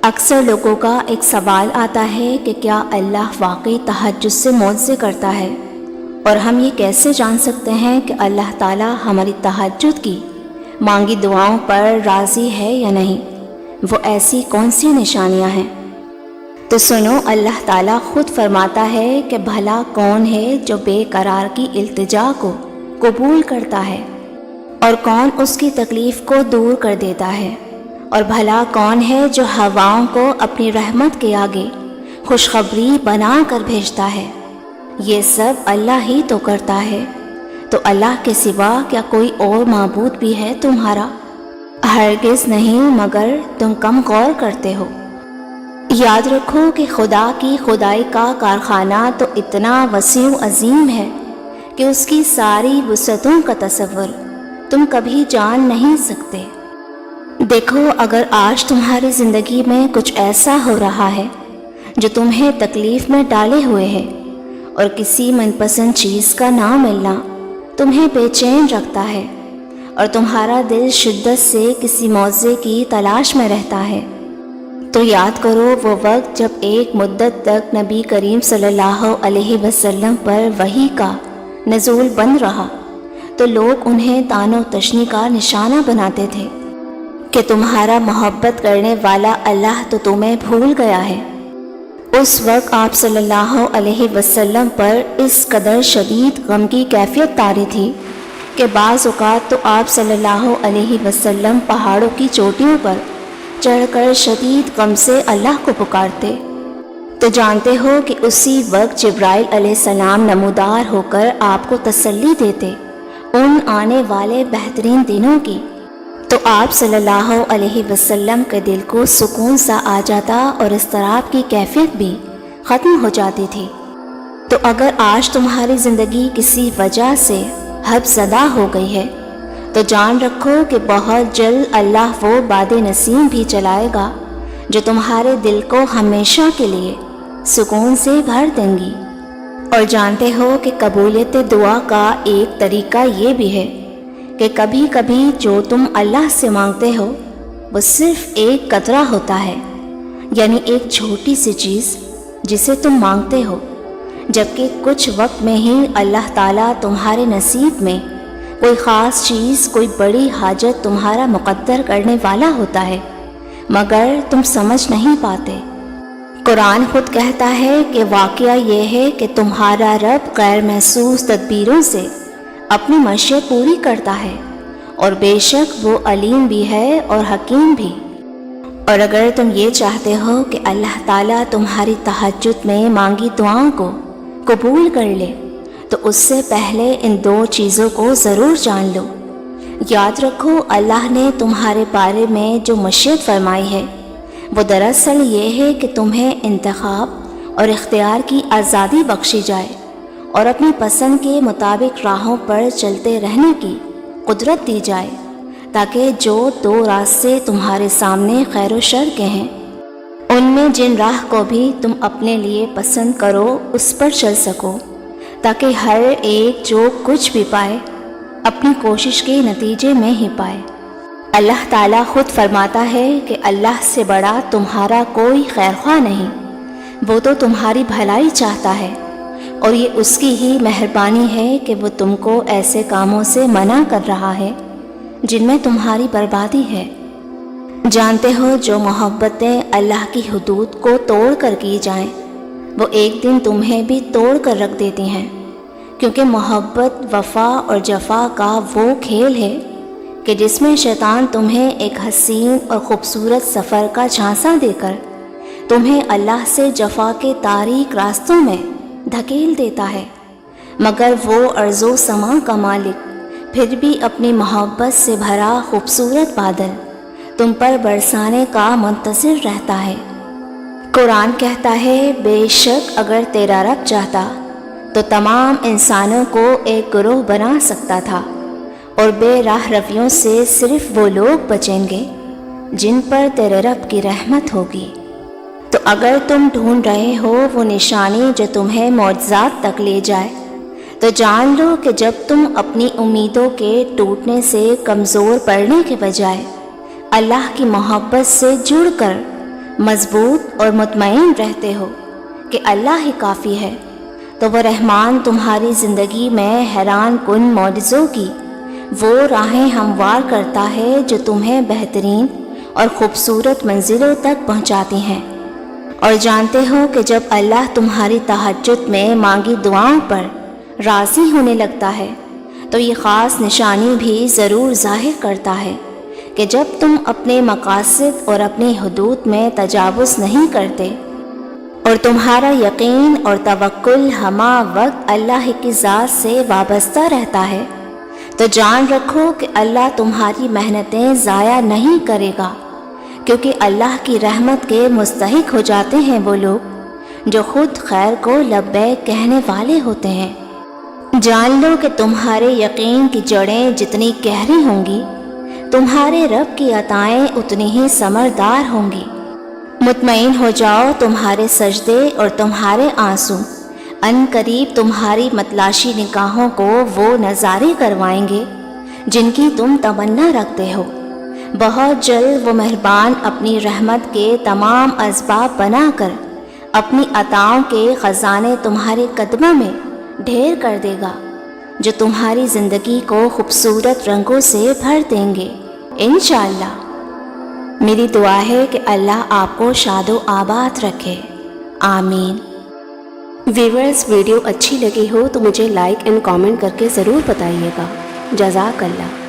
اکثر لوگوں کا ایک سوال آتا ہے کہ کیا اللہ واقعی تہجد سے معجزے کرتا ہے، اور ہم یہ کیسے جان سکتے ہیں کہ اللہ تعالیٰ ہماری تہجد کی مانگی دعاؤں پر راضی ہے یا نہیں؟ وہ ایسی کون سی نشانیاں ہیں؟ تو سنو، اللہ تعالیٰ خود فرماتا ہے کہ بھلا کون ہے جو بے قرار کی التجا کو قبول کرتا ہے، اور کون اس کی تکلیف کو دور کر دیتا ہے، اور بھلا کون ہے جو ہواؤں کو اپنی رحمت کے آگے خوشخبری بنا کر بھیجتا ہے۔ یہ سب اللہ ہی تو کرتا ہے، تو اللہ کے سوا کیا کوئی اور معبود بھی ہے تمہارا؟ ہرگز نہیں، مگر تم کم غور کرتے ہو۔ یاد رکھو کہ خدا کی خدائی کا کارخانہ تو اتنا وسیع و عظیم ہے کہ اس کی ساری وسعتوں کا تصور تم کبھی جان نہیں سکتے۔ دیکھو، اگر آج تمہاری زندگی میں کچھ ایسا ہو رہا ہے جو تمہیں تکلیف میں ڈالے ہوئے ہے، اور کسی من پسند چیز کا نہ ملنا تمہیں بے چین رکھتا ہے، اور تمہارا دل شدت سے کسی معجزے کی تلاش میں رہتا ہے، تو یاد کرو وہ وقت جب ایک مدت تک نبی کریم صلی اللہ علیہ وسلم پر وحی کا نزول بند رہا، تو لوگ انہیں طعن و تشنی کا نشانہ بناتے تھے کہ تمہارا محبت کرنے والا اللہ تو تمہیں بھول گیا ہے۔ اس وقت آپ صلی اللہ علیہ وسلم پر اس قدر شدید غم کی کیفیت طاری تھی کہ بعض اوقات تو آپ صلی اللہ علیہ وسلم پہاڑوں کی چوٹیوں پر چڑھ کر شدید غم سے اللہ کو پکارتے۔ تو جانتے ہو کہ اسی وقت جبرائیل علیہ السلام نمودار ہو کر آپ کو تسلی دیتے ان آنے والے بہترین دنوں کی، تو آپ صلی اللہ علیہ وسلم کے دل کو سکون سا آ جاتا اور اضطراب کی کیفیت بھی ختم ہو جاتی تھی۔ تو اگر آج تمہاری زندگی کسی وجہ سے حب زدہ ہو گئی ہے، تو جان رکھو کہ بہت جلد اللہ وہ باد نسیم بھی چلائے گا جو تمہارے دل کو ہمیشہ کے لیے سکون سے بھر دیں گی۔ اور جانتے ہو کہ قبولیت دعا کا ایک طریقہ یہ بھی ہے کہ کبھی کبھی جو تم اللہ سے مانگتے ہو وہ صرف ایک قطرہ ہوتا ہے، یعنی ایک چھوٹی سی چیز جسے تم مانگتے ہو، جبکہ کچھ وقت میں ہی اللہ تعالیٰ تمہارے نصیب میں کوئی خاص چیز، کوئی بڑی حاجت تمہارا مقدر کرنے والا ہوتا ہے، مگر تم سمجھ نہیں پاتے۔ قرآن خود کہتا ہے کہ واقعہ یہ ہے کہ تمہارا رب غیر محسوس تدبیروں سے اپنی مشیت پوری کرتا ہے، اور بے شک وہ علیم بھی ہے اور حکیم بھی۔ اور اگر تم یہ چاہتے ہو کہ اللہ تعالیٰ تمہاری تہجد میں مانگی دعاؤں کو قبول کر لے، تو اس سے پہلے ان دو چیزوں کو ضرور جان لو۔ یاد رکھو، اللہ نے تمہارے بارے میں جو مشیت فرمائی ہے وہ دراصل یہ ہے کہ تمہیں انتخاب اور اختیار کی آزادی بخشی جائے، اور اپنی پسند کے مطابق راہوں پر چلتے رہنے کی قدرت دی جائے، تاکہ جو دو راستے تمہارے سامنے خیر و شر کے ہیں، ان میں جن راہ کو بھی تم اپنے لیے پسند کرو اس پر چل سکو، تاکہ ہر ایک جو کچھ بھی پائے اپنی کوشش کے نتیجے میں ہی پائے۔ اللہ تعالیٰ خود فرماتا ہے کہ اللہ سے بڑا تمہارا کوئی خیرخواہ نہیں، وہ تو تمہاری بھلائی چاہتا ہے، اور یہ اس کی ہی مہربانی ہے کہ وہ تم کو ایسے کاموں سے منع کر رہا ہے جن میں تمہاری بربادی ہے۔ جانتے ہو، جو محبتیں اللہ کی حدود کو توڑ کر کی جائیں وہ ایک دن تمہیں بھی توڑ کر رکھ دیتی ہیں، کیونکہ محبت وفا اور جفا کا وہ کھیل ہے کہ جس میں شیطان تمہیں ایک حسین اور خوبصورت سفر کا جھانسا دے کر تمہیں اللہ سے جفا کے تاریک راستوں میں دھکیل دیتا ہے، مگر وہ ارض و سما کا مالک پھر بھی اپنی محبت سے بھرا خوبصورت بادل تم پر برسانے کا منتظر رہتا ہے۔ قرآن کہتا ہے، بے شک اگر تیرا رب چاہتا تو تمام انسانوں کو ایک گروہ بنا سکتا تھا، اور بے راہ رویوں سے صرف وہ لوگ بچیں گے جن پر تیرے رب کی رحمت ہوگی۔ تو اگر تم ڈھونڈ رہے ہو وہ نشانی جو تمہیں معجزات تک لے جائے، تو جان لو کہ جب تم اپنی امیدوں کے ٹوٹنے سے کمزور پڑنے کے بجائے اللہ کی محبت سے جڑ کر مضبوط اور مطمئن رہتے ہو کہ اللہ ہی کافی ہے، تو وہ رحمان تمہاری زندگی میں حیران کن معجزوں کی وہ راہیں ہموار کرتا ہے جو تمہیں بہترین اور خوبصورت منزلوں تک پہنچاتی ہیں۔ اور جانتے ہو کہ جب اللہ تمہاری تہجد میں مانگی دعاؤں پر راضی ہونے لگتا ہے تو یہ خاص نشانی بھی ضرور ظاہر کرتا ہے کہ جب تم اپنے مقاصد اور اپنی حدود میں تجاوز نہیں کرتے اور تمہارا یقین اور توکل ہمہ وقت اللہ کی ذات سے وابستہ رہتا ہے، تو جان رکھو کہ اللہ تمہاری محنتیں ضائع نہیں کرے گا، کیونکہ اللہ کی رحمت کے مستحق ہو جاتے ہیں وہ لوگ جو خود خیر کو لبیک کہنے والے ہوتے ہیں۔ جان لو کہ تمہارے یقین کی جڑیں جتنی گہری ہوں گی، تمہارے رب کی عطائیں اتنی ہی ثمردار ہوں گی۔ مطمئن ہو جاؤ، تمہارے سجدے اور تمہارے آنسو ان قریب تمہاری متلاشی نگاہوں کو وہ نظارے کروائیں گے جن کی تم تمنا رکھتے ہو۔ بہت جلد وہ مہربان اپنی رحمت کے تمام اسباب بنا کر اپنی عطاؤں کے خزانے تمہارے قدموں میں ڈھیر کر دے گا، جو تمہاری زندگی کو خوبصورت رنگوں سے بھر دیں گے انشاءاللہ۔ میری دعا ہے کہ اللہ آپ کو شاد و آباد رکھے، آمین۔ ویورز، ویڈیو اچھی لگی ہو تو مجھے لائک اینڈ کامنٹ کر کے ضرور بتائیے گا۔ جزاک اللہ۔